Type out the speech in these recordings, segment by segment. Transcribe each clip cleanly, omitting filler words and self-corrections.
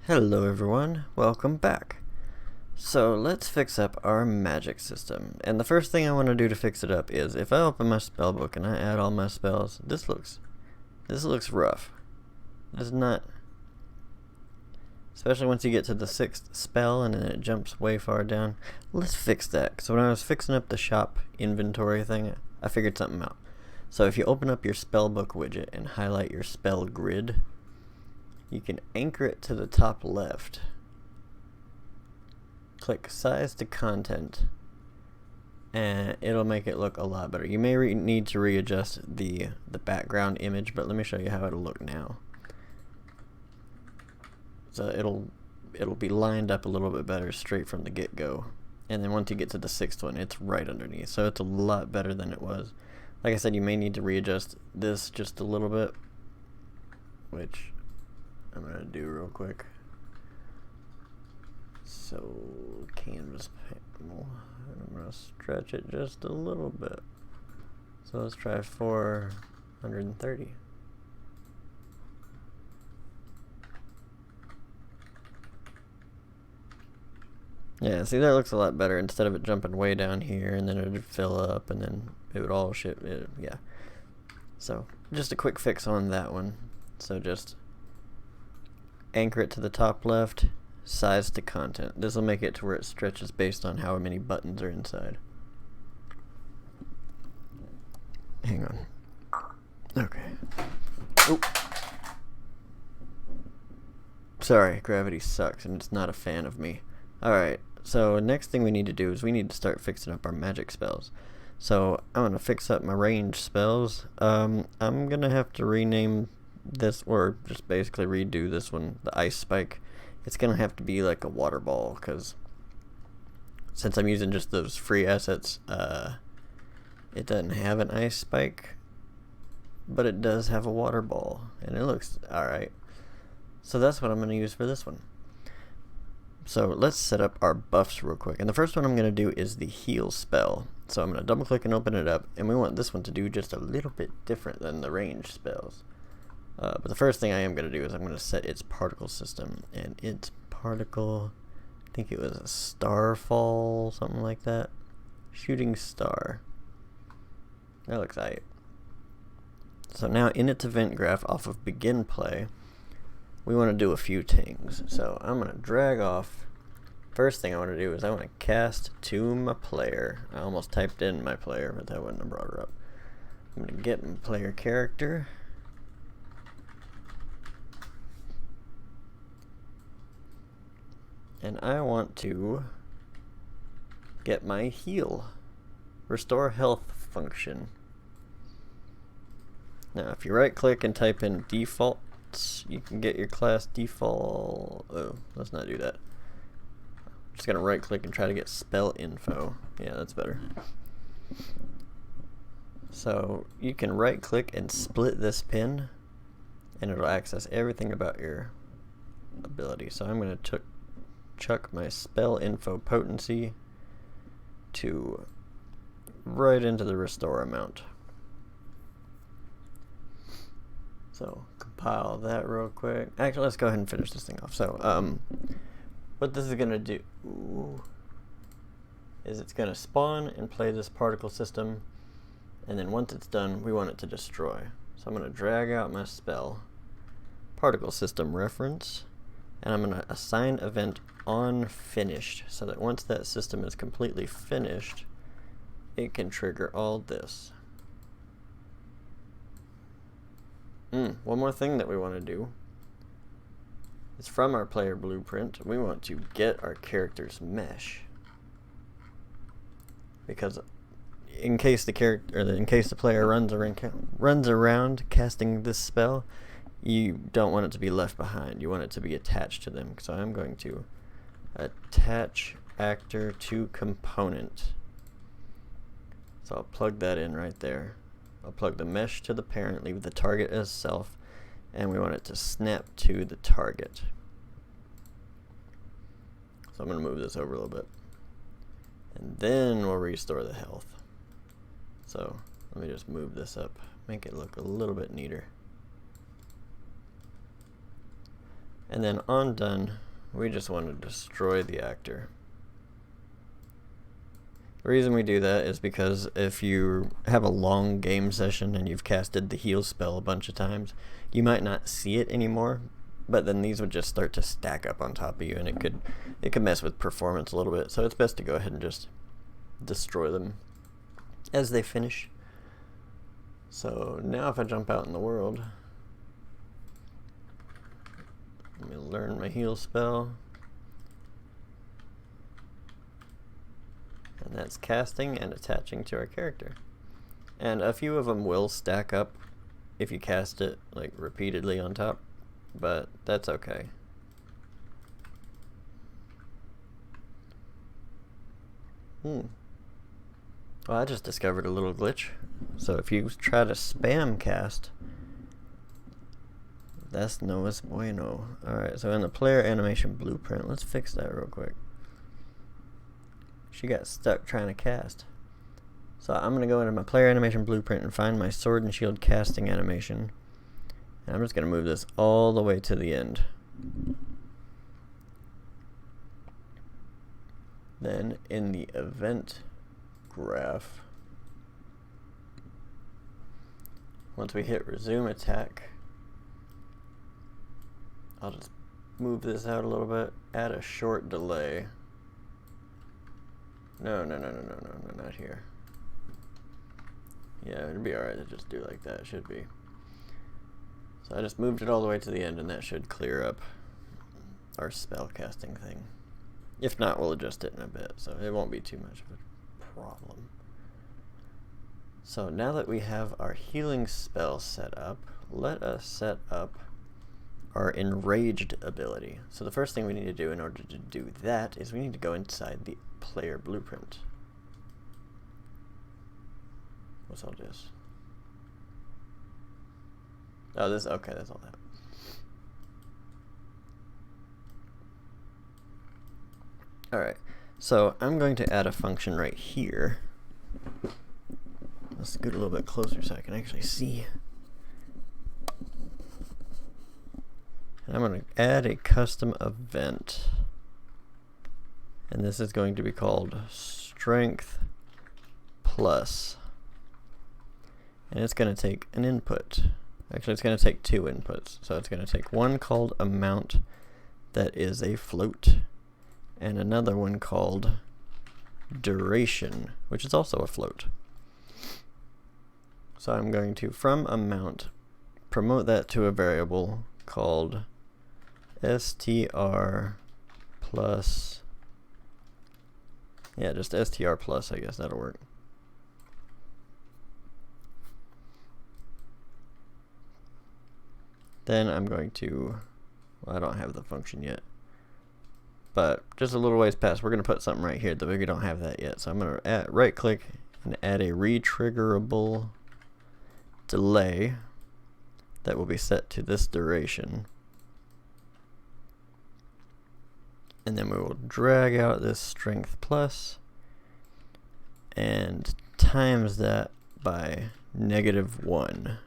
Hello everyone, welcome back. So let's fix up our magic system. And the first thing I want to do to fix it up is if I open my spell book and I add all my spells, this looks rough. It's not, especially once you get to the 6th spell and then it jumps way far down. Let's fix that. So when I was fixing up the shop inventory thing, I figured something out. So if you open up your spell book widget and highlight your spell grid, you can anchor it to the top left. Click size to content and it'll make it look a lot better. You may need to readjust the background image, but let me show you how it'll look now. So it'll be lined up a little bit better straight from the get-go. And then once you get to the 6th one, it's right underneath. So it's a lot better than it was. Like I said, you may need to readjust this just a little bit, which I'm going to do real quick. So, canvas panel, and I'm going to stretch it just a little bit. So let's try 430. Yeah, see, that looks a lot better instead of it jumping way down here and then it would fill up and then it would all yeah. So, just a quick fix on that one. So just anchor it to the top left, size to content. This will make it to where it stretches based on how many buttons are inside. Hang on. Okay. Oop. Sorry, gravity sucks and it's not a fan of me. Alright, so next thing we need to do is we need to start fixing up our magic spells. So I'm going to fix up my range spells. I'm going to have to rename this, or just basically redo this one, the ice spike. It's going to have to be like a water ball, because since I'm using just those free assets, it doesn't have an ice spike, but it does have a water ball, and it looks alright. So that's what I'm going to use for this one. So let's set up our buffs real quick. And the first one I'm going to do is the heal spell. So I'm going to double click and open it up. And we want this one to do just a little bit different than the range spells. But the first thing I am going to do is I'm going to set its particle system. And its particle, I think it was a starfall, something like that. Shooting star. That looks alright. So now in its event graph off of begin play, we want to do a few things. So I'm going to drag off. First thing I want to do is I want to cast to my player. I almost typed in my player, but that wouldn't have brought her up. I'm going to get my player character. And I want to get my heal. Restore health function. Now if you right click and type in default, you can get your class default. Oh, let's not do that. I'm just gonna right click and try to get spell info. Yeah, that's better. So you can right click and split this pin and it'll access everything about your ability. So I'm gonna chuck my spell info potency to right into the restore amount. So compile that real quick. Actually, let's go ahead and finish this thing off. So what this is gonna do is it's gonna spawn and play this particle system, and then once it's done, we want it to destroy. So I'm gonna drag out my spell, particle system reference, and I'm gonna assign event on finished, so that once that system is completely finished, it can trigger all this. One more thing that we want to do is from our player blueprint, we want to get our character's mesh, because in case the player runs around casting this spell, you don't want it to be left behind. You want it to be attached to them. So I'm going to attach actor to component. So I'll plug that in right there. I'll plug the mesh to the parent, leave the target as self, and we want it to snap to the target. So I'm going to move this over a little bit. And then we'll restore the health. So let me just move this up, make it look a little bit neater. And then on done, we just want to destroy the actor. The reason we do that is because if you have a long game session and you've casted the heal spell a bunch of times, you might not see it anymore, but then these would just start to stack up on top of you, and it could mess with performance a little bit. So it's best to go ahead and just destroy them as they finish. So now if I jump out in the world, let me learn my heal spell. And that's casting and attaching to our character. And a few of them will stack up if you cast it like repeatedly on top, but that's okay. Well, I just discovered a little glitch. So if you try to spam cast, that's no es bueno. Alright, so in the player animation blueprint, let's fix that real quick. She got stuck trying to cast. So I'm going to go into my player animation blueprint and find my sword and shield casting animation. And I'm just going to move this all the way to the end. Then in the event graph, once we hit resume attack, I'll just move this out a little bit, add a short delay. No, not here. Yeah, it'd be alright to just do like that, it should be. So I just moved it all the way to the end, and that should clear up our spell casting thing. If not, we'll adjust it in a bit, so it won't be too much of a problem. So now that we have our healing spell set up, let us set up our Enraged ability. So the first thing we need to do in order to do that is we need to go inside the player blueprint. What's all this? Oh, this, okay, that's all that. Alright, so I'm going to add a function right here. Let's scoot a little bit closer so I can actually see. And I'm going to add a custom event. And this is going to be called strength plus. And it's going to take an input. Actually, it's going to take two inputs. So it's going to take one called amount that is a float, and another one called duration, which is also a float. So I'm going to, from amount, promote that to a variable called str plus, yeah, just str plus, I guess that'll work. Then I'm going to, well, I don't have the function yet, but just a little ways past, we're going to put something right here that we don't have that yet. So I'm going to right click and add a retriggerable delay that will be set to this duration. And then we will drag out this strength plus and times that by -1.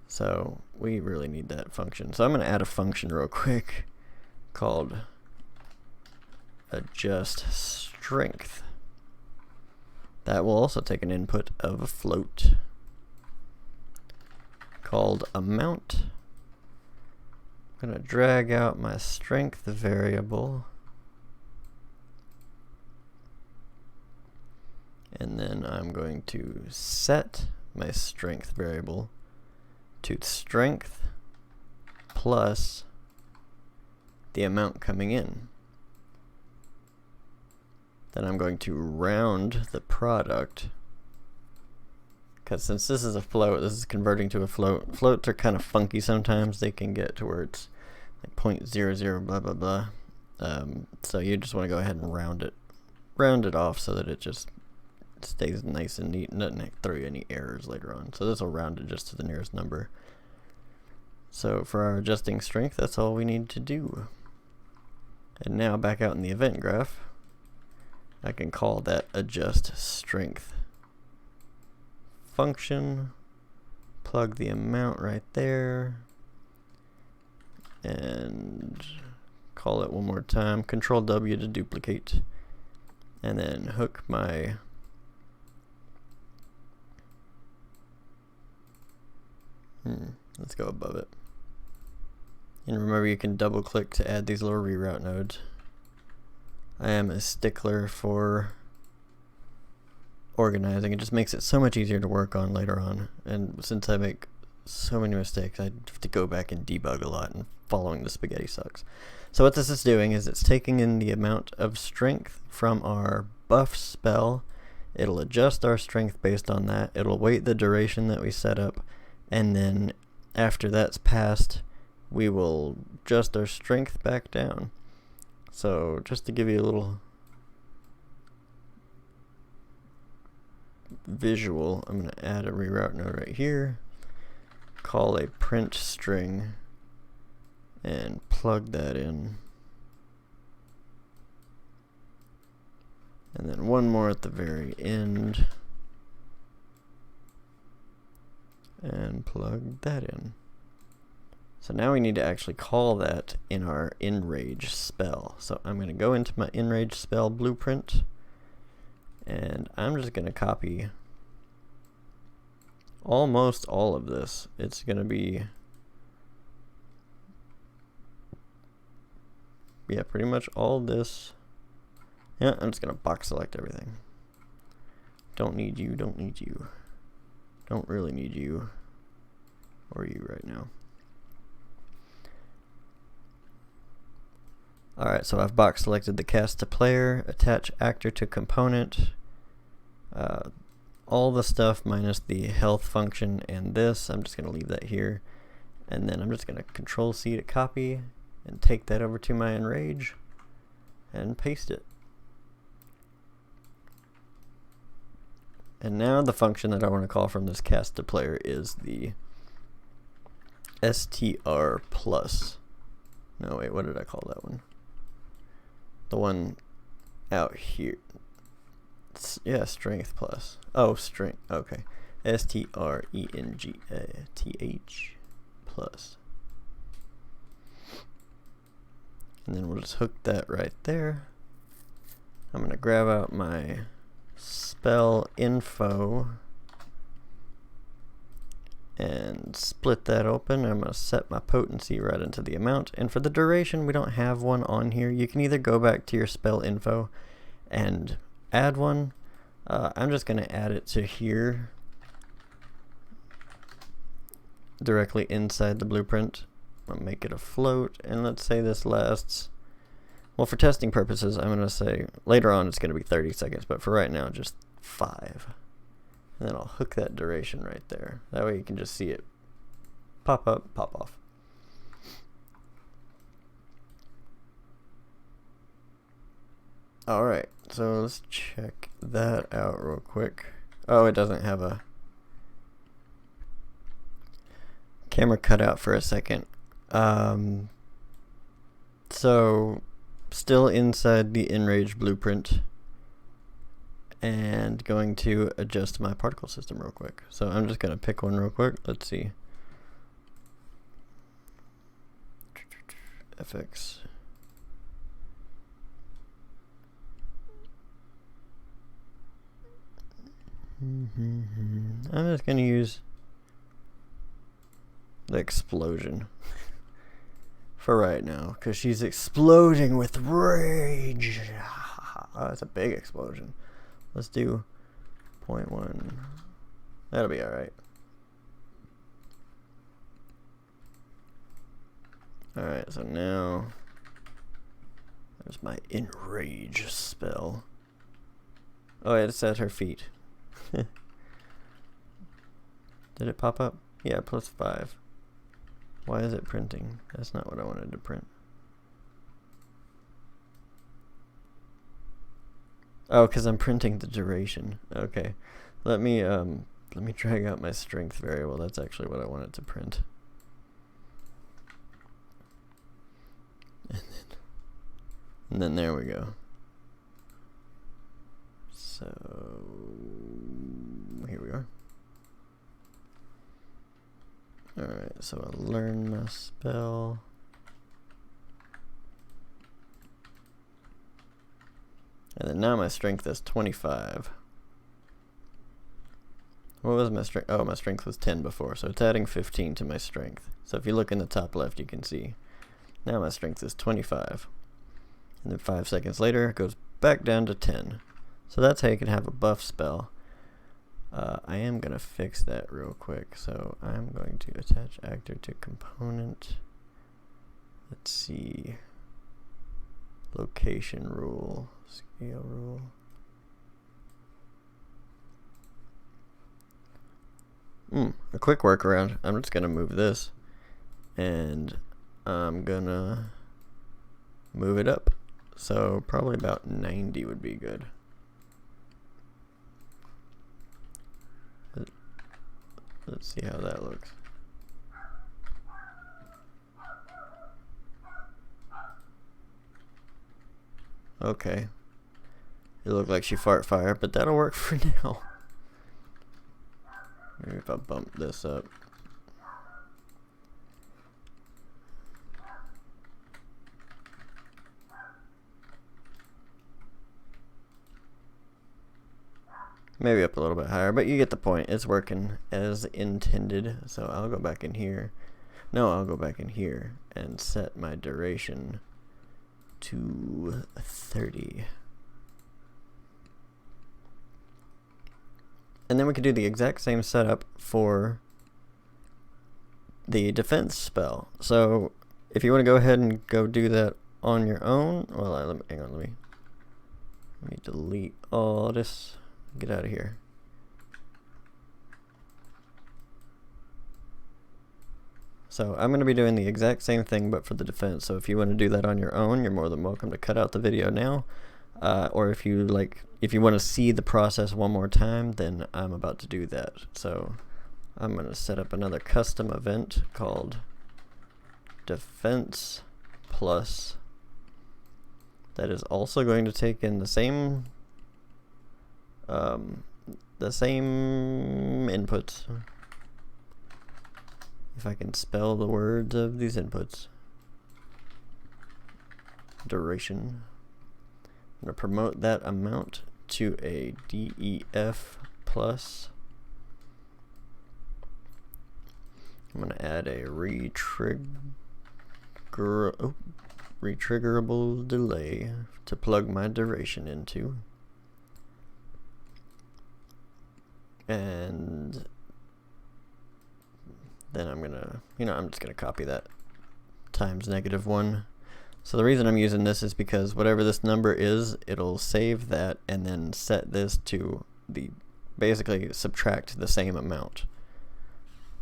So we really need that function. So I'm going to add a function real quick called adjust strength. That will also take an input of a float called amount. I'm going to drag out my strength variable, and then I'm going to set my strength variable to strength plus the amount coming in. Then I'm going to round the product, because since this is a float, this is converting to a float. Floats are kind of funky sometimes. They can get to where it's like 0.00 blah blah blah. So you just want to go ahead and round it off so that it just stays nice and neat and doesn't throw you any errors later on. So this will round it just to the nearest number. So for our adjusting strength, that's all we need to do. And now back out in the event graph, I can call that adjust strength function, plug the amount right there, and call it one more time. Control W to duplicate, and then hook my let's go above it. And remember, you can double click to add these little reroute nodes. I am a stickler for organizing. It just makes it so much easier to work on later on. And since I make so many mistakes, I have to go back and debug a lot, and following the spaghetti sucks. So what this is doing is it's taking in the amount of strength from our buff spell. It'll adjust our strength based on that. It'll wait the duration that we set up, and then after that's passed, we will adjust our strength back down. So just to give you a little visual, I'm going to add a reroute node right here, call a print string, and plug that in. And then one more at the very end, and plug that in. So now we need to actually call that in our Enrage spell. So I'm going to go into my Enrage spell blueprint, and I'm just going to copy almost all of this. It's going to be, yeah, pretty much all this. Yeah, I'm just going to box select everything. Don't need you, don't need you. Don't really need you or you right now. Alright, so I've box selected the cast to player, attach actor to component, all the stuff minus the health function and this. I'm just going to leave that here. And then I'm just going to Control C to copy and take that over to my Enrage and paste it. And now the function that I want to call from this cast to player is the str plus. No, wait, what did I call that one? The one out here. Yeah, strength plus. Oh, strength. Okay. strength plus. And then we'll just hook that right there. I'm going to grab out my spell info and split that open. I'm going to set my potency right into the amount, and for the duration we don't have one on here. You can either go back to your spell info and add one. I'm just going to add it to here directly inside the blueprint. I'll make it a float, and let's say this lasts, well, for testing purposes I'm going to say later on it's going to be 30 seconds, but for right now just 5. And then I'll hook that duration right there. That way you can just see it pop up, pop off. Alright, so let's check that out real quick. Oh, it doesn't have a camera cut out for a second. So still inside the Enrage blueprint, and going to adjust my particle system real quick. So I'm just going to pick one real quick. Let's see. FX. I'm just going to use the explosion for right now, because she's exploding with rage. Oh, that's a big explosion. Let's do 0.1. That'll be alright. Alright, so now there's my Enrage spell. Oh, it's at her feet. Did it pop up? Yeah, +5. Why is it printing? That's not what I wanted to print. Oh, because I'm printing the duration. Okay. Let me drag out my strength variable. That's actually what I wanted to print. And then there we go. So here we are. Alright, so I'll learn my spell. now my strength is 25. What was my strength? Oh, my strength was 10 before, so it's adding 15 to my strength. So if you look in the top left, you can see now my strength is 25. And then 5 seconds later, it goes back down to 10. So that's how you can have a buff spell. I am going to fix that real quick. So I'm going to attach actor to component. Let's see. Location rule. Scale rule. A quick workaround. I'm just going to move this. And I'm going to move it up. So probably about 90 would be good. Let's see how that looks. Okay. It looked like she fart fire, but that'll work for now. Maybe if I bump this up. Maybe up a little bit higher, but you get the point. It's working as intended. So I'll go back in here. No, I'll go back in here and set my duration to 30. And then we can do the exact same setup for the defense spell. So if you want to go ahead and go do that on your own, well, hang on, let me delete all this. Get out of here. So I'm going to be doing the exact same thing but for the defense. So if you want to do that on your own, you're more than welcome to cut out the video now. Or if you want to see the process one more time, then I'm about to do that. So I'm going to set up another custom event called Defense Plus. That is also going to take in the same inputs. If I can spell the words of these inputs. Duration. I'm going to promote that amount to a DEF plus. I'm going to add a retriggerable delay to plug my duration into. And then I'm gonna, I'm just gonna copy that times -1. So the reason I'm using this is because whatever this number is, it'll save that and then set this to basically subtract the same amount.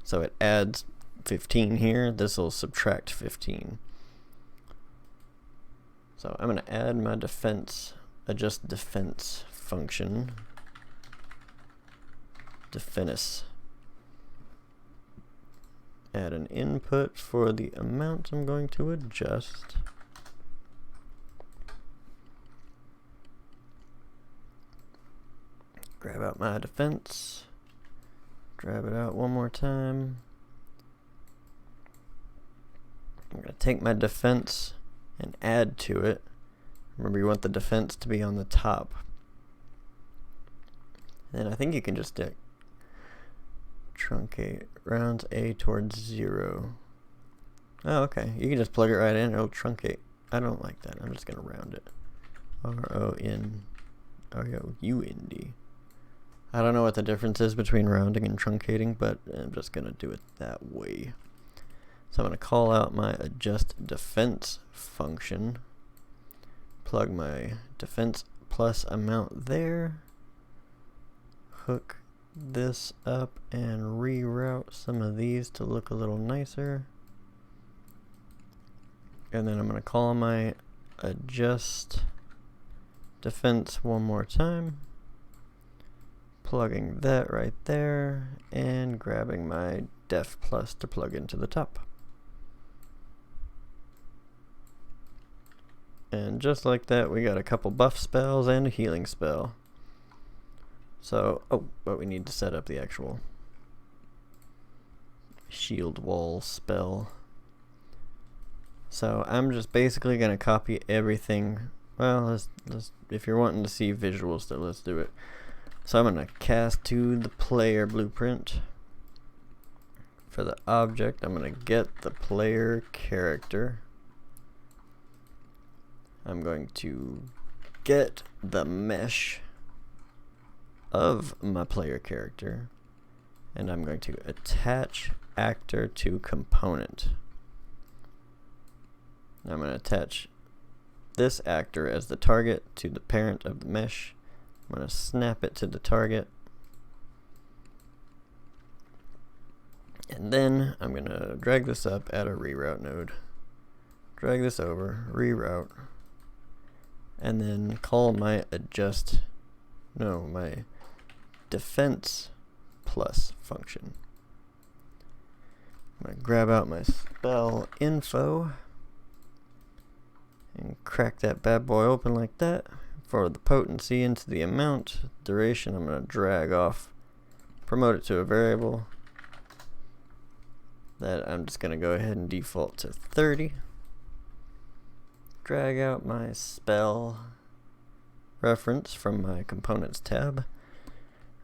So it adds 15 here, this will subtract 15. So I'm gonna add my adjust defense function. Defense. Add an input for the amount I'm going to adjust. Grab out my defense. Grab it out one more time. I'm going to take my defense and add to it. Remember, you want the defense to be on the top. And I think you can just truncate rounds A towards 0. Oh, okay. You can just plug it right in. It'll truncate. I don't like that. I'm just going to round it. R-O-U-N-D. I don't know what the difference is between rounding and truncating, but I'm just going to do it that way. So I'm going to call out my adjust defense function. Plug my defense plus amount there. Hook this up and reroute some of these to look a little nicer. And then I'm going to call my adjust defense one more time. Plugging that right there and grabbing my def plus to plug into the top. And just like that, we got a couple buff spells and a healing spell. So, but we need to set up the actual shield wall spell. So I'm just basically going to copy everything well, let's if you're wanting to see visuals, then let's do it. So I'm gonna cast to the player blueprint. For the object, I'm gonna get the player character. I'm going to get the mesh of my player character, and I'm going to attach actor to component. I'm going to attach this actor as the target to the parent of the mesh. I'm going to snap it to the target, and then I'm going to drag this up, add a reroute node, drag this over, reroute, and then call my my defense plus function. I'm going to grab out my spell info and crack that bad boy open like that. For the potency into the amount, duration, I'm going to drag off, promote it to a variable that I'm just going to go ahead and default to 30. Drag out my spell reference from my components tab,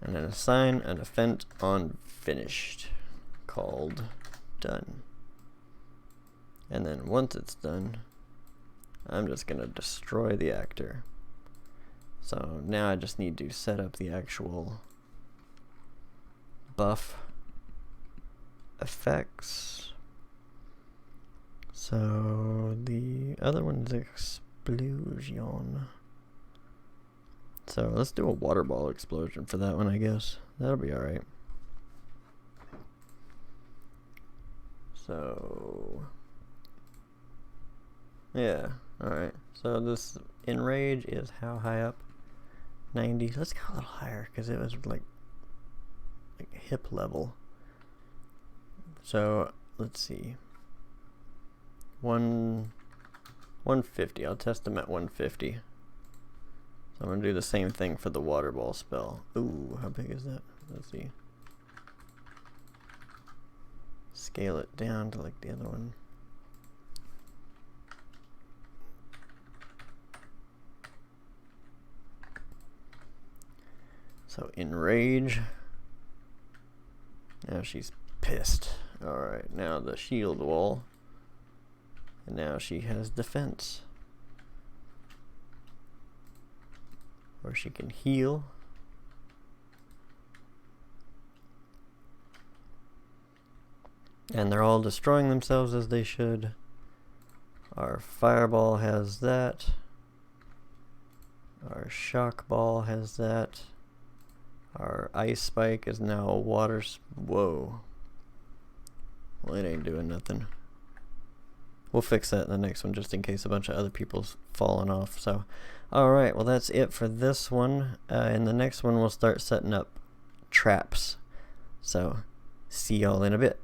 and then assign an event on finished called done. And then once it's done, I'm just going to destroy the actor. So now I just need to set up the actual buff effects. So the other one's explosion. So let's do a water ball explosion for that one, I guess. That'll be alright. So yeah, alright. So this Enrage is how high up? 90. Let's go a little higher because it was like hip level. So let's see. 150. I'll test them at 150. So I'm gonna do the same thing for the water ball spell. Ooh, how big is that? Let's see. Scale it down to like the other one. So Enrage. Now she's pissed. Alright, now the shield wall. And now she has defense, where she can heal. And they're all destroying themselves as they should. Our fireball has that. Our shock ball has that. Our ice spike is now a water. Whoa. Well, it ain't doing nothing. We'll fix that in the next one just in case a bunch of other people's fallen off. So, alright, well that's it for this one. In the next one we'll start setting up traps. So, see y'all in a bit.